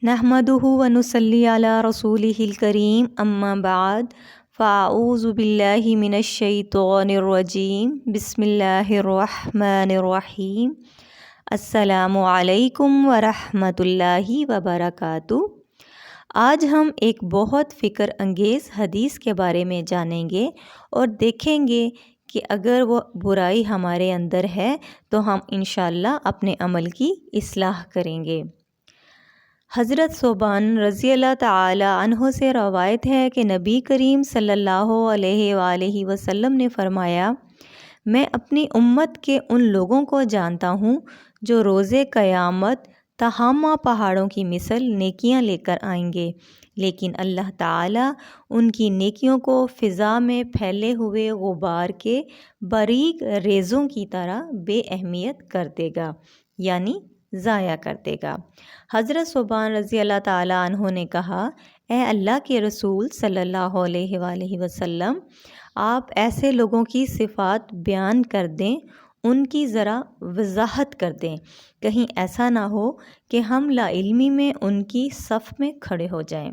نحمدہ ونصلی علی رسولہ الکریم اما بعد فاعوذ باللہ من الشیطان الرجیم بسم اللہ الرحمن الرحیم السلام علیکم ورحمۃ اللہ وبرکاتہ۔ آج ہم ایک بہت فکر انگیز حدیث کے بارے میں جانیں گے اور دیکھیں گے کہ اگر وہ برائی ہمارے اندر ہے تو ہم انشاءاللہ اپنے عمل کی اصلاح کریں گے۔ حضرت ثوبان رضی اللہ تعالی عنہ سے روایت ہے کہ نبی کریم صلی اللہ علیہ وآلہ وسلم نے فرمایا، میں اپنی امت کے ان لوگوں کو جانتا ہوں جو روز قیامت تہامہ پہاڑوں کی مثل نیکیاں لے کر آئیں گے، لیکن اللہ تعالیٰ ان کی نیکیوں کو فضا میں پھیلے ہوئے غبار کے باریک ریزوں کی طرح بے اہمیت کر دے گا، یعنی ضائع کر دے گا۔ حضرت ثوبان رضی اللہ تعالیٰ عنہ نے کہا، اے اللہ کے رسول صلی اللہ علیہ وآلہ وسلم، آپ ایسے لوگوں کی صفات بیان کر دیں، ان کی ذرا وضاحت کر دیں، کہیں ایسا نہ ہو کہ ہم لا علمی میں ان کی صف میں کھڑے ہو جائیں۔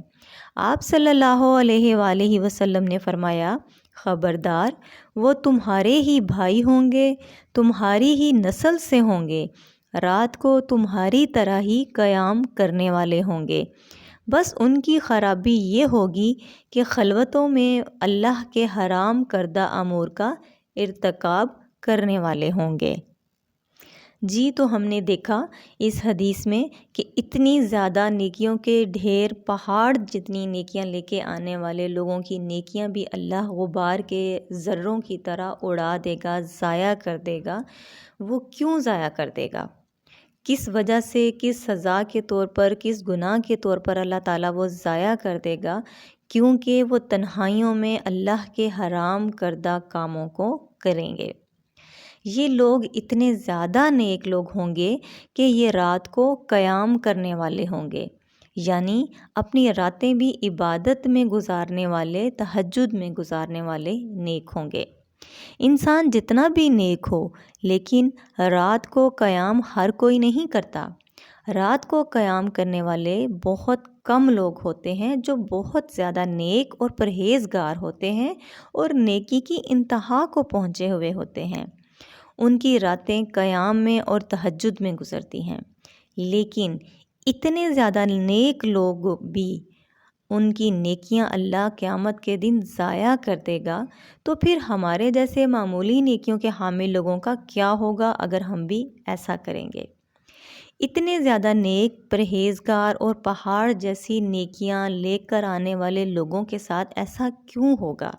آپ صلی اللہ علیہ وآلہ وسلم نے فرمایا، خبردار، وہ تمہارے ہی بھائی ہوں گے، تمہاری ہی نسل سے ہوں گے، رات کو تمہاری طرح ہی قیام کرنے والے ہوں گے، بس ان کی خرابی یہ ہوگی کہ خلوتوں میں اللہ کے حرام کردہ امور کا ارتکاب کرنے والے ہوں گے۔ جی تو ہم نے دیکھا اس حدیث میں کہ اتنی زیادہ نیکیوں کے ڈھیر، پہاڑ جتنی نیکیاں لے کے آنے والے لوگوں کی نیکیاں بھی اللہ غبار کے ذروں کی طرح اڑا دے گا، ضائع کر دے گا۔ وہ کیوں ضائع کر دے گا؟ کس وجہ سے، کس سزا کے طور پر، کس گناہ کے طور پر اللہ تعالیٰ وہ ضائع کر دے گا؟ کیونکہ وہ تنہائیوں میں اللہ کے حرام کردہ کاموں کو کریں گے۔ یہ لوگ اتنے زیادہ نیک لوگ ہوں گے کہ یہ رات کو قیام کرنے والے ہوں گے، یعنی اپنی راتیں بھی عبادت میں گزارنے والے، تہجد میں گزارنے والے نیک ہوں گے۔ انسان جتنا بھی نیک ہو، لیکن رات کو قیام ہر کوئی نہیں کرتا۔ رات کو قیام کرنے والے بہت کم لوگ ہوتے ہیں جو بہت زیادہ نیک اور پرہیزگار ہوتے ہیں اور نیکی کی انتہا کو پہنچے ہوئے ہوتے ہیں۔ ان کی راتیں قیام میں اور تہجد میں گزرتی ہیں، لیکن اتنے زیادہ نیک لوگ بھی ان کی نیکیاں اللہ قیامت کے دن ضائع کر دے گا، تو پھر ہمارے جیسے معمولی نیکیوں کے حامل لوگوں کا کیا ہوگا اگر ہم بھی ایسا کریں گے؟ اتنے زیادہ نیک، پرہیزگار اور پہاڑ جیسی نیکیاں لے کر آنے والے لوگوں کے ساتھ ایسا کیوں ہوگا؟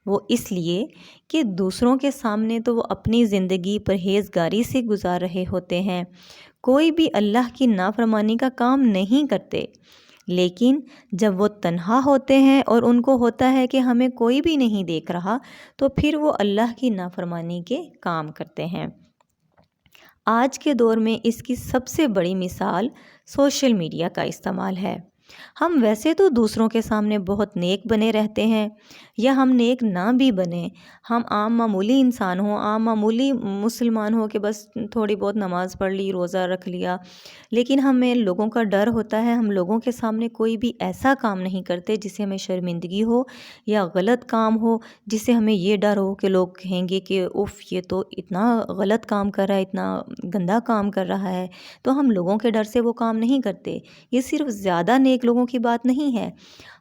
وہ اس لیے کہ دوسروں کے سامنے تو وہ اپنی زندگی پرہیزگاری سے گزار رہے ہوتے ہیں، کوئی بھی اللہ کی نافرمانی کا کام نہیں کرتے، لیکن جب وہ تنہا ہوتے ہیں اور ان کو ہوتا ہے کہ ہمیں کوئی بھی نہیں دیکھ رہا، تو پھر وہ اللہ کی نافرمانی کے کام کرتے ہیں۔ آج کے دور میں اس کی سب سے بڑی مثال سوشل میڈیا کا استعمال ہے۔ ہم ویسے تو دوسروں کے سامنے بہت نیک بنے رہتے ہیں، یا ہم نیک نہ بھی بنیں، ہم عام معمولی انسان ہوں، عام معمولی مسلمان ہوں کہ بس تھوڑی بہت نماز پڑھ لی، روزہ رکھ لیا، لیکن ہمیں لوگوں کا ڈر ہوتا ہے، ہم لوگوں کے سامنے کوئی بھی ایسا کام نہیں کرتے جس سے ہمیں شرمندگی ہو یا غلط کام ہو جس سے ہمیں یہ ڈر ہو کہ لوگ کہیں گے کہ اف، یہ تو اتنا غلط کام کر رہا ہے، اتنا گندا کام کر رہا ہے، تو ہم لوگوں کے ڈر سے وہ کام نہیں کرتے۔ یہ صرف زیادہ نیک لوگوں کی بات نہیں ہے،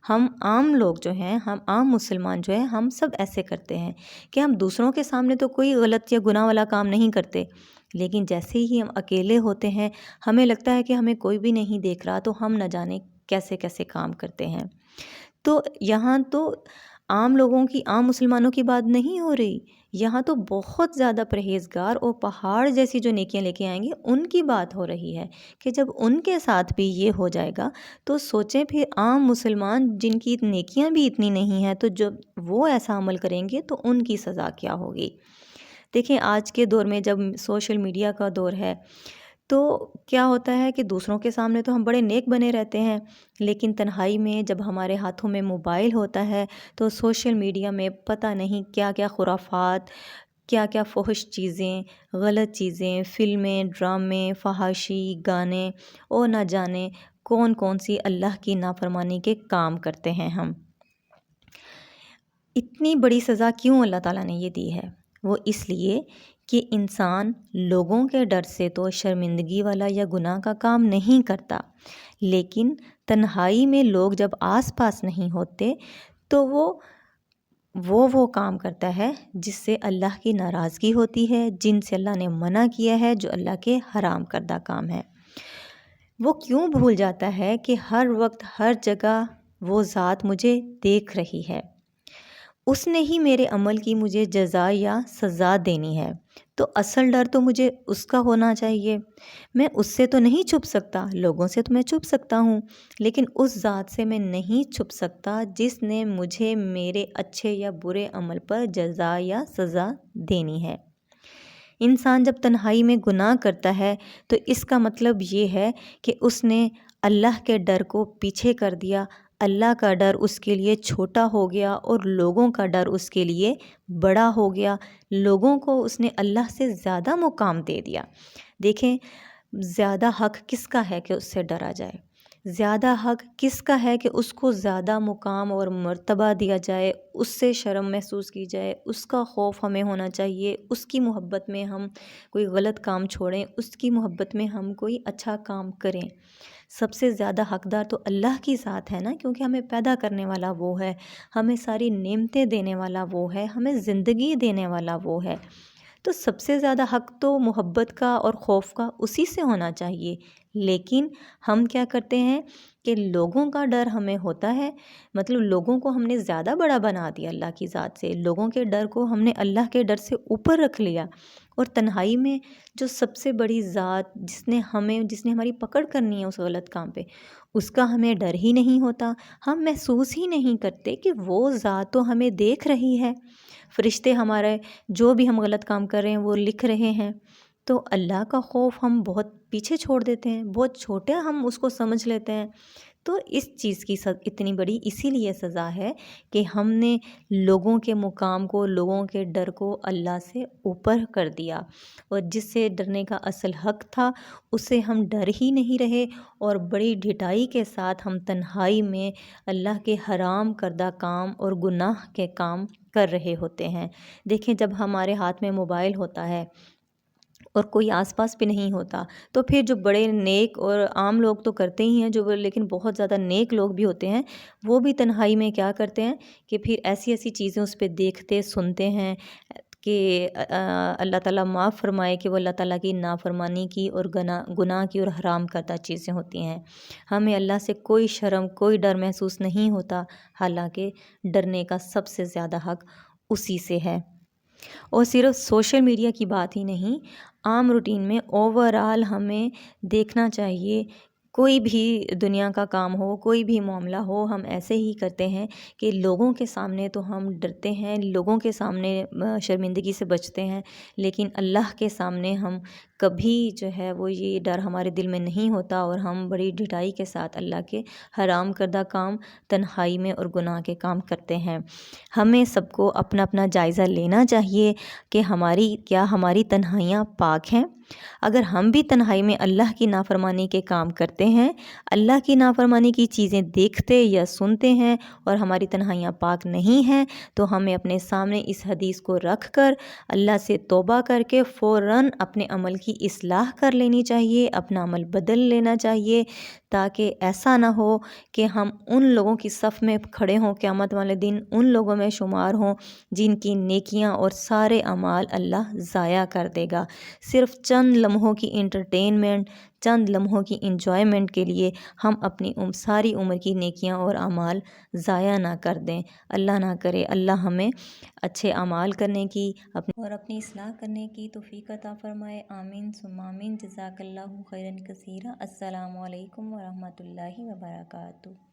ہم عام لوگ جو ہیں، ہم عام مسلمان جو ہیں، ہم سب ایسے کرتے ہیں کہ ہم دوسروں کے سامنے تو کوئی غلط یا گناہ والا کام نہیں کرتے، لیکن جیسے ہی ہم اکیلے ہوتے ہیں، ہمیں لگتا ہے کہ ہمیں کوئی بھی نہیں دیکھ رہا، تو ہم نہ جانے کیسے کیسے کام کرتے ہیں۔ تو یہاں تو عام لوگوں کی، عام مسلمانوں کی بات نہیں ہو رہی، یہاں تو بہت زیادہ پرہیزگار اور پہاڑ جیسی جو نیکیاں لے کے آئیں گے ان کی بات ہو رہی ہے کہ جب ان کے ساتھ بھی یہ ہو جائے گا تو سوچیں پھر عام مسلمان جن کی نیکیاں بھی اتنی نہیں ہیں، تو جب وہ ایسا عمل کریں گے تو ان کی سزا کیا ہوگی؟ دیکھیں آج کے دور میں جب سوشل میڈیا کا دور ہے تو کیا ہوتا ہے کہ دوسروں کے سامنے تو ہم بڑے نیک بنے رہتے ہیں، لیکن تنہائی میں جب ہمارے ہاتھوں میں موبائل ہوتا ہے تو سوشل میڈیا میں پتہ نہیں کیا کیا خرافات، کیا کیا فحش چیزیں، غلط چیزیں، فلمیں، ڈرامے، فحاشی، گانے اور نہ جانے کون کون سی اللہ کی نافرمانی کے کام کرتے ہیں ہم۔ اتنی بڑی سزا کیوں اللہ تعالیٰ نے یہ دی ہے؟ وہ اس لیے کہ انسان لوگوں کے ڈر سے تو شرمندگی والا یا گناہ کا کام نہیں کرتا، لیکن تنہائی میں لوگ جب آس پاس نہیں ہوتے تو وہ کام کرتا ہے جس سے اللہ کی ناراضگی ہوتی ہے، جن سے اللہ نے منع کیا ہے، جو اللہ کے حرام کردہ کام ہے۔ وہ کیوں بھول جاتا ہے کہ ہر وقت ہر جگہ وہ ذات مجھے دیکھ رہی ہے، اس نے ہی میرے عمل کی مجھے جزا یا سزا دینی ہے، تو اصل ڈر تو مجھے اس کا ہونا چاہیے۔ میں اس سے تو نہیں چھپ سکتا، لوگوں سے تو میں چھپ سکتا ہوں، لیکن اس ذات سے میں نہیں چھپ سکتا جس نے مجھے میرے اچھے یا برے عمل پر جزا یا سزا دینی ہے۔ انسان جب تنہائی میں گناہ کرتا ہے تو اس کا مطلب یہ ہے کہ اس نے اللہ کے ڈر کو پیچھے کر دیا، اللہ کا ڈر اس کے لیے چھوٹا ہو گیا اور لوگوں کا ڈر اس کے لیے بڑا ہو گیا، لوگوں کو اس نے اللہ سے زیادہ مقام دے دیا۔ دیکھیں، زیادہ حق کس کا ہے کہ اس سے ڈرا جائے؟ زیادہ حق کس کا ہے کہ اس کو زیادہ مقام اور مرتبہ دیا جائے، اس سے شرم محسوس کی جائے، اس کا خوف ہمیں ہونا چاہیے، اس کی محبت میں ہم کوئی غلط کام چھوڑیں، اس کی محبت میں ہم کوئی اچھا کام کریں۔ سب سے زیادہ حقدار تو اللہ کی ذات ہے نا، کیونکہ ہمیں پیدا کرنے والا وہ ہے، ہمیں ساری نعمتیں دینے والا وہ ہے، ہمیں زندگی دینے والا وہ ہے، تو سب سے زیادہ حق تو محبت کا اور خوف کا اسی سے ہونا چاہیے۔ لیکن ہم کیا کرتے ہیں کہ لوگوں کا ڈر ہمیں ہوتا ہے، مطلب لوگوں کو ہم نے زیادہ بڑا بنا دیا اللہ کی ذات سے، لوگوں کے ڈر کو ہم نے اللہ کے ڈر سے اوپر رکھ لیا، اور تنہائی میں جو سب سے بڑی ذات جس نے ہماری پکڑ کرنی ہے اس غلط کام پہ، اس کا ہمیں ڈر ہی نہیں ہوتا، ہم محسوس ہی نہیں کرتے کہ وہ ذات تو ہمیں دیکھ رہی ہے، فرشتے ہمارے جو بھی ہم غلط کام کر رہے ہیں وہ لکھ رہے ہیں۔ تو اللہ کا خوف ہم بہت پیچھے چھوڑ دیتے ہیں، بہت چھوٹے ہم اس کو سمجھ لیتے ہیں۔ تو اس چیز کی اتنی بڑی اسی لیے سزا ہے کہ ہم نے لوگوں کے مقام کو، لوگوں کے ڈر کو اللہ سے اوپر کر دیا، اور جس سے ڈرنے کا اصل حق تھا اسے ہم ڈر ہی نہیں رہے، اور بڑی ڈھٹائی کے ساتھ ہم تنہائی میں اللہ کے حرام کردہ کام اور گناہ کے کام کر رہے ہوتے ہیں۔ دیکھیں، جب ہمارے ہاتھ میں موبائل ہوتا ہے اور کوئی آس پاس بھی نہیں ہوتا، تو پھر جو بڑے نیک اور عام لوگ تو کرتے ہی ہیں، لیکن بہت زیادہ نیک لوگ بھی ہوتے ہیں، وہ بھی تنہائی میں کیا کرتے ہیں کہ پھر ایسی ایسی چیزیں اس پہ دیکھتے سنتے ہیں کہ اللہ تعالیٰ معاف فرمائے کہ وہ اللہ تعالیٰ کی نافرمانی کی اور گناہ کی اور حرام کردہ چیزیں ہوتی ہیں۔ ہمیں اللہ سے کوئی شرم، کوئی ڈر محسوس نہیں ہوتا، حالانکہ ڈرنے کا سب سے زیادہ حق اسی سے ہے۔ اور صرف سوشل میڈیا کی بات ہی نہیں، عام روٹین میں اوورآل ہمیں دیکھنا چاہیے، کوئی بھی دنیا کا کام ہو، کوئی بھی معاملہ ہو، ہم ایسے ہی کرتے ہیں کہ لوگوں کے سامنے تو ہم ڈرتے ہیں، لوگوں کے سامنے شرمندگی سے بچتے ہیں، لیکن اللہ کے سامنے ہم کبھی جو ہے وہ یہ ڈر ہمارے دل میں نہیں ہوتا، اور ہم بڑی ڈھٹائی کے ساتھ اللہ کے حرام کردہ کام، تنہائی میں اور گناہ کے کام کرتے ہیں۔ ہمیں سب کو اپنا اپنا جائزہ لینا چاہیے کہ ہماری تنہائیاں پاک ہیں؟ اگر ہم بھی تنہائی میں اللہ کی نافرمانی کے کام کرتے ہیں، اللہ کی نافرمانی کی چیزیں دیکھتے یا سنتے ہیں، اور ہماری تنہائیاں پاک نہیں ہیں، تو ہمیں اپنے سامنے اس حدیث کو رکھ کر اللہ سے توبہ کر کے فوراً اپنے عمل کی اصلاح کر لینی چاہیے، اپنا عمل بدل لینا چاہیے، تاکہ ایسا نہ ہو کہ ہم ان لوگوں کی صف میں کھڑے ہوں قیامت والے دن، ان لوگوں میں شمار ہوں جن کی نیکیاں اور سارے اعمال اللہ ضائع کر دے گا، صرف چند لمحوں کی انٹرٹینمنٹ، چند لمحوں کی انجوائمنٹ کے لیے ہم اپنی ساری عمر کی نیکیاں اور اعمال ضائع نہ کر دیں۔ اللہ نہ کرے، اللہ ہمیں اچھے اعمال کرنے کی اور اپنی اصلاح کرنے کی توفیق عطا فرمائے۔ آمین ثم آمین۔ جزاک اللہ خیرا کثیرا۔ السلام علیکم ورحمۃ اللہ وبرکاتہ۔